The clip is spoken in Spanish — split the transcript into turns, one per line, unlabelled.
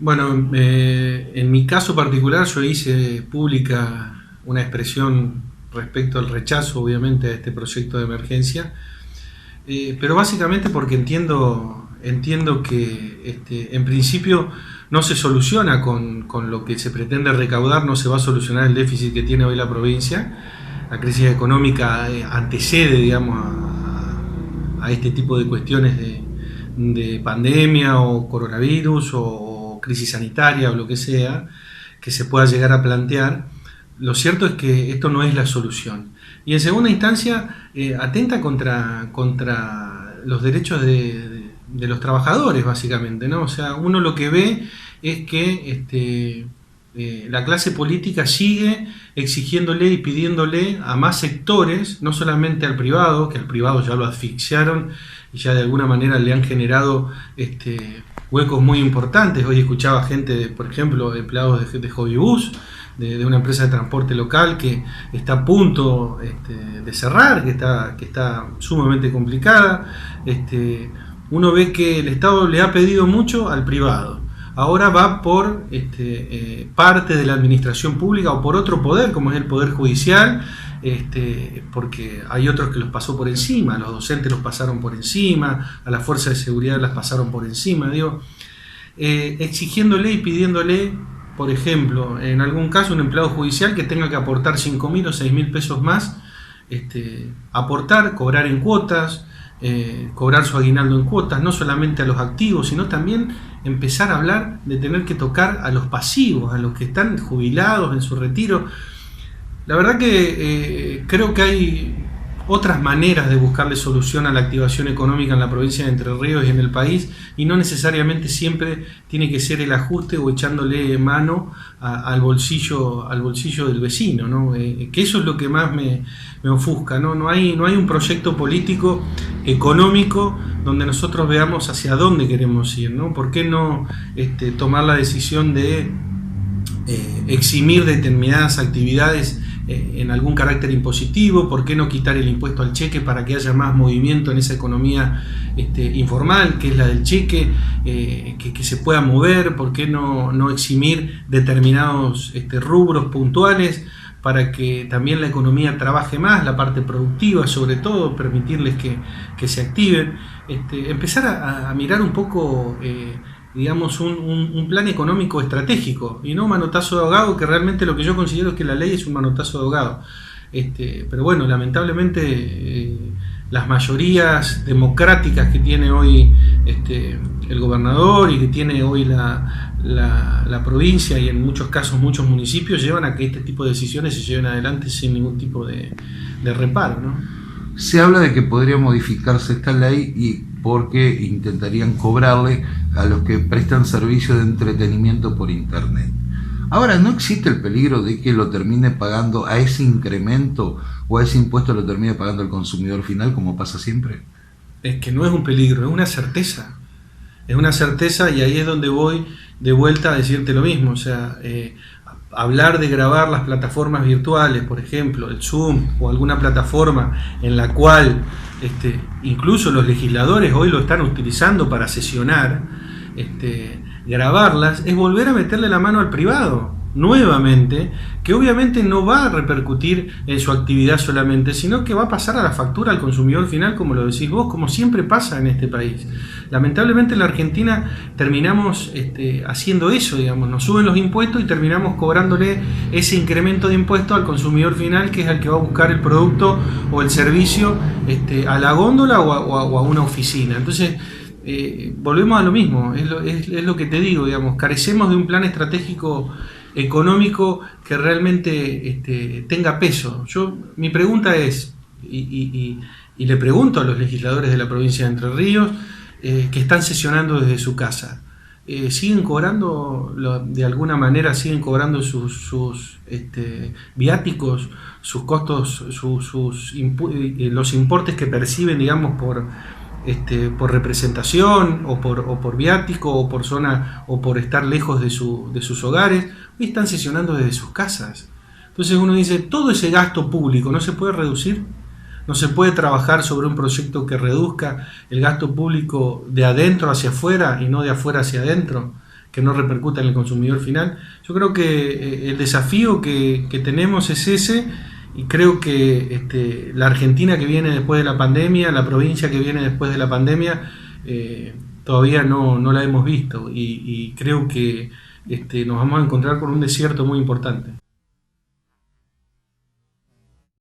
Bueno, en mi caso particular yo hice pública una expresión respecto al rechazo, obviamente, a este proyecto de emergencia, pero básicamente porque entiendo que en principio no se soluciona con lo que se pretende recaudar, no se va a solucionar el déficit que tiene hoy la provincia. La crisis económica antecede, digamos, a este tipo de cuestiones de pandemia o coronavirus o crisis sanitaria o lo que sea que se pueda llegar a plantear. Lo cierto es que esto no es la solución. Y en segunda instancia, atenta contra los derechos de los trabajadores, básicamente, ¿no? O sea, uno lo que ve es que la clase política sigue exigiéndole y pidiéndole a más sectores, no solamente al privado, que al privado ya lo asfixiaron y ya de alguna manera le han generado huecos muy importantes. Hoy escuchaba gente, por ejemplo, empleados de Jovibus, de una empresa de transporte local que está a punto de cerrar, que está sumamente complicada. Uno ve que el Estado le ha pedido mucho al privado. Ahora va por parte de la administración pública o por otro poder, como es el Poder Judicial, porque hay otros que los pasó por encima, a los docentes los pasaron por encima, a las fuerzas de seguridad las pasaron por encima, exigiéndole y pidiéndole, por ejemplo, en algún caso un empleado judicial que tenga que aportar 5.000 o 6.000 pesos más, aportar, cobrar en cuotas, cobrar su aguinaldo en cuotas, no solamente a los activos, sino también empezar a hablar de tener que tocar a los pasivos, a los que están jubilados en su retiro. La verdad que creo que hay otras maneras de buscarle solución a la activación económica en la provincia de Entre Ríos y en el país, y no necesariamente siempre tiene que ser el ajuste o echándole mano al bolsillo del vecino, ¿no? Que eso es lo que más me ofusca, ¿no? No hay un proyecto político económico donde nosotros veamos hacia dónde queremos ir, ¿no? ¿Por qué no tomar la decisión de eximir determinadas actividades en algún carácter impositivo? ¿Por qué no quitar el impuesto al cheque para que haya más movimiento en esa economía informal, que es la del cheque, que se pueda mover? ¿Por qué no eximir determinados rubros puntuales para que también la economía trabaje más, la parte productiva sobre todo, permitirles que se activen? Empezar a mirar un poco digamos, un plan económico estratégico y no un manotazo de ahogado, que realmente lo que yo considero es que la ley es un manotazo de ahogado. Pero bueno, lamentablemente las mayorías democráticas que tiene hoy el gobernador y que tiene hoy la provincia y en muchos casos muchos municipios llevan a que este tipo de decisiones se lleven adelante sin ningún tipo de reparo, ¿no?
Se habla de que podría modificarse esta ley y porque intentarían cobrarle a los que prestan servicios de entretenimiento por internet. Ahora, ¿no existe el peligro de que lo termine pagando a ese incremento o a ese impuesto lo termine pagando el consumidor final, como pasa siempre?
Es que no es un peligro, es una certeza. Es una certeza, y ahí es donde voy de vuelta a decirte lo mismo. O sea, hablar de grabar las plataformas virtuales, por ejemplo, el Zoom o alguna plataforma en la cual incluso los legisladores hoy lo están utilizando para sesionar, grabarlas, es volver a meterle la mano al privado nuevamente, que obviamente no va a repercutir en su actividad solamente, sino que va a pasar a la factura al consumidor final, como lo decís vos, como siempre pasa en este país. Lamentablemente en la Argentina terminamos haciendo eso, digamos, nos suben los impuestos y terminamos cobrándole ese incremento de impuestos al consumidor final, que es el que va a buscar el producto o el servicio a la góndola o a una oficina. Entonces, volvemos a lo mismo, es lo que te digo, digamos, carecemos de un plan estratégico económico que realmente tenga peso. Mi pregunta es, y le pregunto a los legisladores de la provincia de Entre Ríos, que están sesionando desde su casa, ¿siguen cobrando, de alguna manera, siguen cobrando sus viáticos, sus costos, los importes que perciben, digamos, por representación o por viático o por zona o por estar lejos de sus hogares? Hoy están sesionando desde sus casas. Entonces uno dice, todo ese gasto público no se puede reducir, no se puede trabajar sobre un proyecto que reduzca el gasto público de adentro hacia afuera y no de afuera hacia adentro, que no repercuta en el consumidor final. Yo creo que el desafío que tenemos es ese, y creo que la Argentina que viene después de la pandemia, la provincia que viene después de la pandemia, todavía no la hemos visto, y creo que nos vamos a encontrar con un desierto muy importante.